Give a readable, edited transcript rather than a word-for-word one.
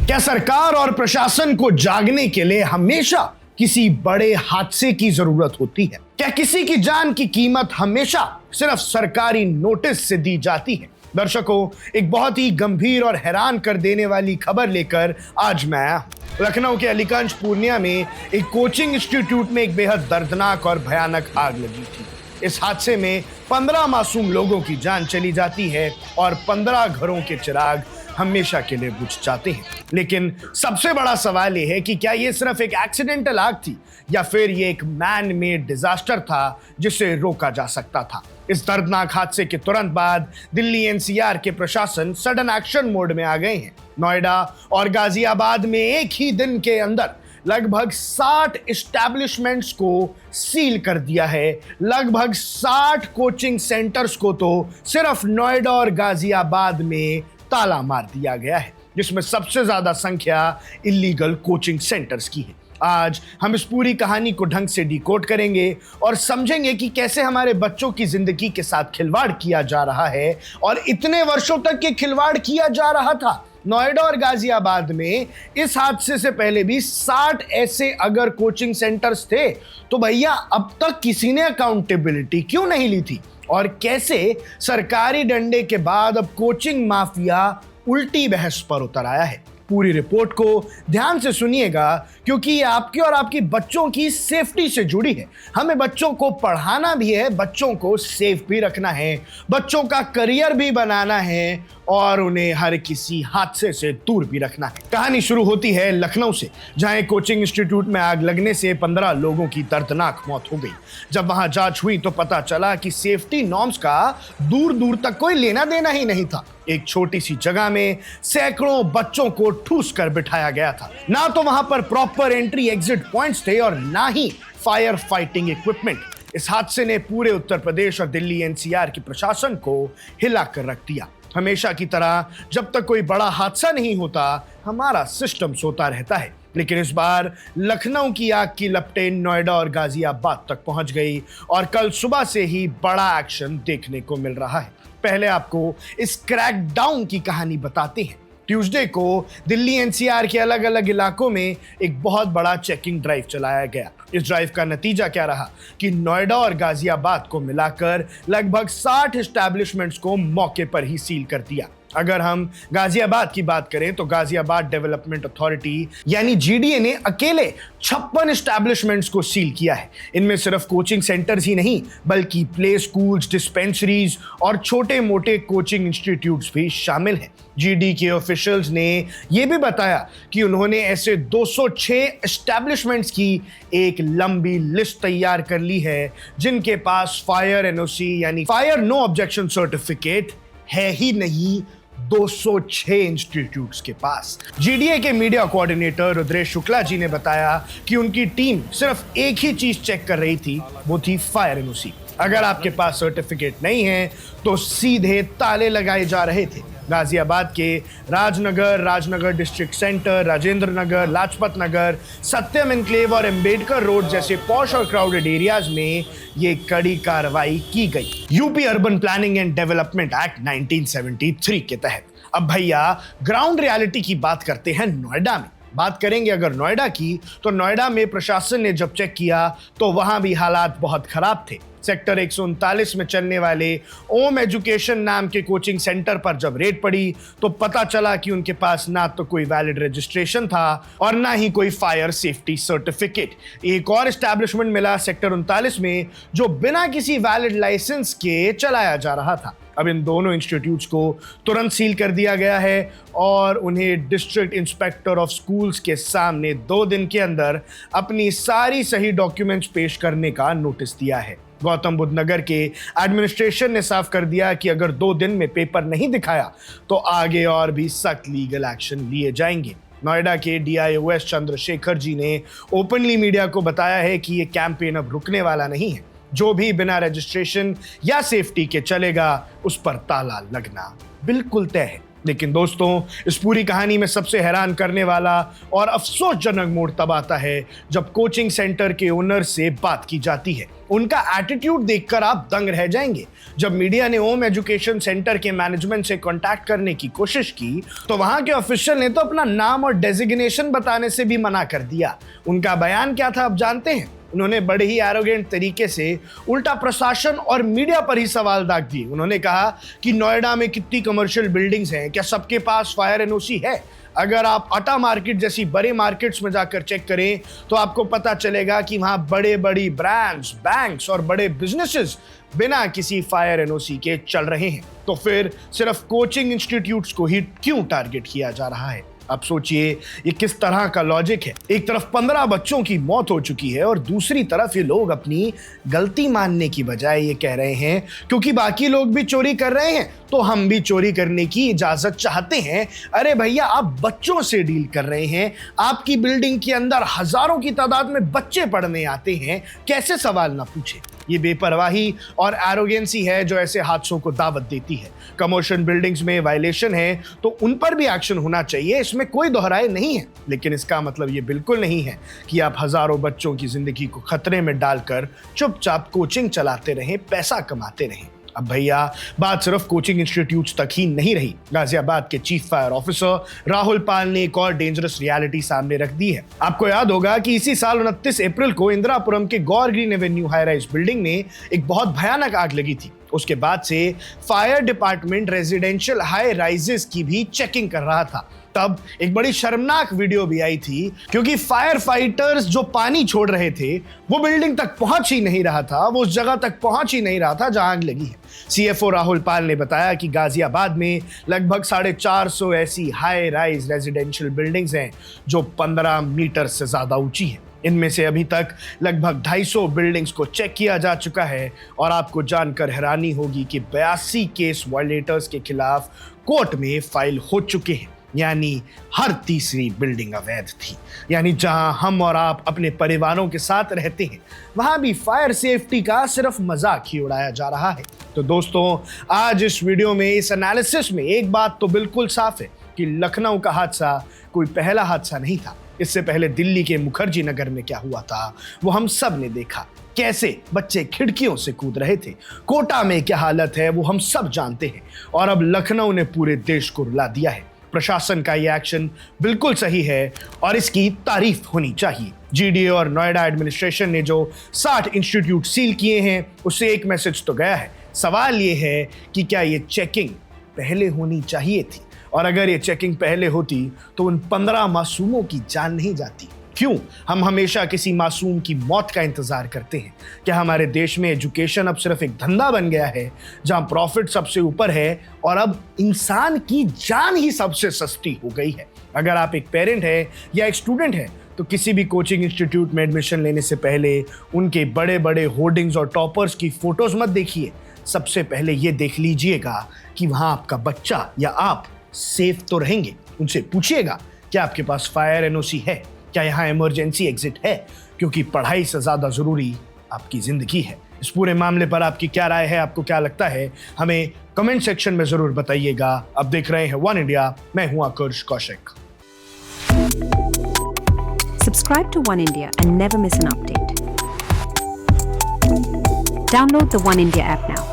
क्या सरकार और प्रशासन को जागने के लिए हमेशा किसी बड़े हादसे की जरूरत होती है? क्या किसी की जान की कीमत हमेशा सिर्फ सरकारी नोटिस से दी जाती है? दर्शकों, एक बहुत ही गंभीर और हैरान कर देने वाली खबर लेकर आज मैं आया हूं। लखनऊ के अलीगंज पूर्णिया में एक कोचिंग इंस्टीट्यूट में एक बेहद दर्दनाक और भयानक आग लगी थी। इस हादसे में 15 मासूम लोगों की जान चली जाती है और 15 घरों के चिराग हमेशा के लिए बुझ जाते हैं। लेकिन सबसे बड़ा सवाल यह है कि क्या यह सिर्फ एक एक्सीडेंटल आग थी या फिर यह एक मैन मेड डिजास्टर था जिसे रोका जा सकता था? इस दर्दनाक हादसे के तुरंत बाद दिल्ली एनसीआर के प्रशासन सडन एक्शन मोड में आ गए हैं। नोएडा और गाजियाबाद में एक ही दिन के अंदर लगभग 60 एस्टैब्लिशमेंट्स को सील कर दिया है। लगभग 60 कोचिंग सेंटर्स को तो सिर्फ नोएडा और गाजियाबाद में ताला मार दिया गया है, जिसमें सबसे ज्यादा संख्या इलीगल कोचिंग सेंटर्स की है। आज हम इस पूरी कहानी को ढंग से डिकोड करेंगे और समझेंगे कि कैसे हमारे बच्चों की जिंदगी के साथ खिलवाड़ किया जा रहा है और इतने वर्षों तक ये खिलवाड़ किया जा रहा था। नोएडा और गाजियाबाद में इस हादसे से पहले भी 60 ऐसे अगर कोचिंग सेंटर्स थे, तो भैया अब तक किसी ने अकाउंटेबिलिटी क्यों नहीं ली थी? और कैसे सरकारी डंडे के बाद अब कोचिंग माफिया उल्टी बहस पर उतर आया है? पूरी रिपोर्ट को ध्यान से सुनिएगा, क्योंकि ये आपकी और आपकी बच्चों की सेफ्टी से जुड़ी है। हमें बच्चों को पढ़ाना भी है, बच्चों को सेफ भी रखना है, बच्चों का करियर भी बनाना है और उन्हें हर किसी हादसे से दूर भी रखना है। कहानी शुरू होती है लखनऊ से, जहां एक कोचिंग इंस्टीट्यूट में आग लगने से 15 लोगों की दर्दनाक मौत हो गई। जब वहां जांच हुई तो पता चला कि सेफ्टी नॉर्म्स का दूर दूर तक कोई लेना देना ही नहीं था। एक छोटी सी जगह में सैकड़ों बच्चों को ठूस कर बिठाया गया था। ना तो वहां पर प्रॉपर एंट्री एग्जिट पॉइंट्स थे और ना ही फायर फाइटिंग इक्विपमेंट। इस हादसे ने पूरे उत्तर प्रदेश और दिल्ली एनसीआर के प्रशासन को हिला कर रख दिया। हमेशा की तरह जब तक कोई बड़ा हादसा नहीं होता, हमारा सिस्टम सोता रहता है। लेकिन इस बार लखनऊ की आग की लपटें नोएडा और गाजियाबाद तक पहुंच गई और कल सुबह से ही बड़ा एक्शन देखने को मिल रहा है। पहले आपको इस क्रैकडाउन की कहानी बताते हैं। ट्यूसडे को दिल्ली एनसीआर के अलग अलग इलाकों में एक बहुत बड़ा चेकिंग ड्राइव चलाया गया। इस ड्राइव का नतीजा क्या रहा कि नोएडा और गाजियाबाद को मिलाकर लगभग 60 एस्टैब्लिशमेंट्स को मौके पर ही सील कर दिया। अगर हम गाजियाबाद की बात करें तो गाजियाबाद डेवलपमेंट अथॉरिटी यानी जीडीए ने अकेले 56 एस्टैब्लिशमेंट्स को सील किया है। इनमें सिर्फ कोचिंग सेंटर्स ही नहीं, बल्कि प्ले स्कूल्स, डिस्पेंसरीज और छोटे मोटे कोचिंग इंस्टीट्यूट्स भी शामिल हैं। जीडी के ऑफिशियल्स ने यह भी बताया कि उन्होंने ऐसे 206 एस्टैब्लिशमेंट्स की एक लंबी लिस्ट तैयार कर ली है जिनके पास फायर एनओसी यानी फायर नो ऑब्जेक्शन सर्टिफिकेट है ही नहीं। 206 इंस्टीट्यूट्स के पास। जीडीए के मीडिया कोऑर्डिनेटर रुद्रेश शुक्ला जी ने बताया कि उनकी टीम सिर्फ एक ही चीज चेक कर रही थी, वो थी फायर एनओसी। अगर आपके पास सर्टिफिकेट नहीं है तो सीधे ताले लगाए जा रहे थे। गाजियाबाद के राजनगर डिस्ट्रिक्ट सेंटर, राजेंद्र नगर, लाजपत नगर, सत्यम एनक्लेव और अंबेडकर रोड जैसे पॉश और क्राउडेड एरियाज में ये कड़ी कार्रवाई की गई UP urban planning and development act 1973 के तहत। अब भैया ग्राउंड रियलिटी की बात करते हैं। नोएडा में बात करेंगे अगर नोएडा की, तो नोएडा में प्रशासन ने जब चेक किया तो वहां भी हालात बहुत खराब थे। सेक्टर 139 में चलने वाले ओम एजुकेशन नाम के कोचिंग सेंटर पर जब रेड पड़ी तो पता चला कि उनके पास ना तो कोई वैलिड रजिस्ट्रेशन था और ना ही कोई फायर सेफ्टी सर्टिफिकेट। एक और एस्टैब्लिशमेंट मिला सेक्टर 39 में जो बिना किसी वैलिड लाइसेंस के चलाया जा रहा था। अब इन दोनों इंस्टीट्यूट्स को तुरंत सील कर दिया गया है और उन्हें डिस्ट्रिक्ट इंस्पेक्टर ऑफ स्कूल्स के सामने 2 दिन के अंदर अपनी सारी सही डॉक्यूमेंट्स पेश करने का नोटिस दिया है। गौतम बुद्ध नगर के एडमिनिस्ट्रेशन ने साफ कर दिया कि अगर 2 दिन में पेपर नहीं दिखाया तो आगे और भी सख्त लीगल एक्शन लिए जाएंगे। नोएडा के डीआईओ एस चंद्रशेखर जी ने ओपनली मीडिया को बताया है कि ये कैंपेन अब रुकने वाला नहीं है। जो भी बिना रजिस्ट्रेशन या सेफ्टी के चलेगा उस पर ताला लगना बिल्कुल तय है। लेकिन दोस्तों, इस पूरी कहानी में सबसे हैरान करने वाला और अफसोसजनक मोड़ तब आता है जब कोचिंग सेंटर के ओनर से बात की जाती है। उनका एटीट्यूड देखकर आप दंग रह जाएंगे। जब मीडिया ने ओम एजुकेशन सेंटर के मैनेजमेंट से कांटेक्ट करने की कोशिश की तो वहां के ऑफिशियल ने तो अपना नाम और डेजिग्नेशन बताने से भी मना कर दिया। उनका बयान क्या था आप जानते हैं? उन्होंने बड़े ही एरोगेंट तरीके से उल्टा प्रशासन और मीडिया पर ही सवाल दाग दिए। उन्होंने कहा कि नोएडा में कितनी कमर्शियल बिल्डिंग्स हैं, क्या सबके पास फायर एनओसी है? अगर आप अटा मार्केट जैसी बड़े मार्केट्स में जाकर चेक करें तो आपको पता चलेगा कि वहां बड़े बड़ी ब्रांड्स, बैंक्स और बड़े बिजनेसेस बिना किसी फायर एनओसी के चल रहे हैं। तो फिर सिर्फ कोचिंग इंस्टीट्यूट्स को ही क्यों टारगेट किया जा रहा है? अब सोचिए ये किस तरह का लॉजिक है। एक तरफ 15 बच्चों की मौत हो चुकी है और दूसरी तरफ ये लोग अपनी गलती मानने की बजाय ये कह रहे हैं क्योंकि बाकी लोग भी चोरी कर रहे हैं तो हम भी चोरी करने की इजाजत चाहते हैं। अरे भैया, आप बच्चों से डील कर रहे हैं। आपकी बिल्डिंग के अंदर हजारों की तादाद में बच्चे पढ़ने आते हैं, कैसे सवाल ना पूछे? ये बेपरवाही और एरोगेंसी है जो ऐसे हादसों को दावत देती है। कमर्शियल बिल्डिंग्स में वायलेशन है तो उन पर भी एक्शन होना चाहिए, इसमें कोई दोहराए नहीं है। लेकिन इसका मतलब ये बिल्कुल नहीं है कि आप हजारों बच्चों की जिंदगी को खतरे में डालकर चुपचाप कोचिंग चलाते रहें, पैसा कमाते रहें। अब भैया, बात सिर्फ कोचिंग इंस्टीट्यूट्स तक ही नहीं रही। गाजियाबाद के चीफ फायर ऑफिसर राहुल पाल ने एक और डेंजरस रियलिटी सामने रख दी है। आपको याद होगा कि इसी साल 29 अप्रैल को इंदिरापुरम के Gaur green avenue high rise building में एक बहुत भयानक आग लगी थी। उसके बाद से fire department residential high rises की भी चेकिंग कर रहा था। तब एक बड़ी शर्मनाक वीडियो भी आई थी क्योंकि फायर फाइटर्स जो पानी छोड़ रहे थे वो बिल्डिंग तक पहुंच ही नहीं रहा था, वो उस जगह तक पहुंच ही नहीं रहा था जहां आग लगी है। सीएफओ राहुल पाल ने बताया कि गाजियाबाद में लगभग 450 ऐसी हाई राइज रेजिडेंशियल बिल्डिंग्स हैं जो 15 मीटर से ज्यादा ऊंची है। इनमें से अभी तक लगभग 250 बिल्डिंग्स को चेक किया जा चुका है और आपको जानकर हैरानी होगी कि 82 केस वायलेटर्स के खिलाफ कोर्ट में फाइल हो चुके हैं। यानी हर तीसरी बिल्डिंग अवैध थी। यानी जहां हम और आप अपने परिवारों के साथ रहते हैं वहां भी फायर सेफ्टी का सिर्फ मजाक ही उड़ाया जा रहा है। तो दोस्तों, आज इस वीडियो में, इस एनालिसिस में एक बात तो बिल्कुल साफ है कि लखनऊ का हादसा कोई पहला हादसा नहीं था। इससे पहले दिल्ली के मुखर्जी नगर में क्या हुआ था वो हम सब ने देखा। कैसे बच्चे खिड़कियों से कूद रहे थे, कोटा में क्या हालत है वो हम सब जानते हैं, और अब लखनऊ ने पूरे देश को रुला दिया है। प्रशासन का यह एक्शन बिल्कुल सही है और इसकी तारीफ होनी चाहिए। जीडीए और नोएडा एडमिनिस्ट्रेशन ने जो 60 इंस्टीट्यूट सील किए हैं उससे एक मैसेज तो गया है। सवाल यह है कि क्या ये चेकिंग पहले होनी चाहिए थी, और अगर ये चेकिंग पहले होती तो उन 15 मासूमों की जान नहीं जाती। क्यों हम हमेशा किसी मासूम की मौत का इंतजार करते हैं? क्या हमारे देश में एजुकेशन अब सिर्फ एक धंधा बन गया है जहां प्रॉफिट सबसे ऊपर है और अब इंसान की जान ही सबसे सस्ती हो गई है? अगर आप एक पेरेंट है या एक स्टूडेंट है तो किसी भी कोचिंग इंस्टीट्यूट में एडमिशन लेने से पहले उनके बड़े बड़े होर्डिंग्स और टॉपर्स की फोटोज मत देखिए। सबसे पहले ये देख लीजिएगा कि वहां आपका बच्चा या आप सेफ तो रहेंगे। उनसे पूछिएगा क्या आपके पास फायर एनओसी है, क्या यहाँ इमरजेंसी एग्जिट है, क्योंकि पढ़ाई से ज्यादा जरूरी आपकी जिंदगी है। इस पूरे मामले पर आपकी क्या राय है, आपको क्या लगता है, हमें कमेंट सेक्शन में जरूर बताइएगा। अब देख रहे हैं वन इंडिया, मैं हूं आकर्ष Kaushik. Subscribe to One India and never miss an update. Download the One India app now.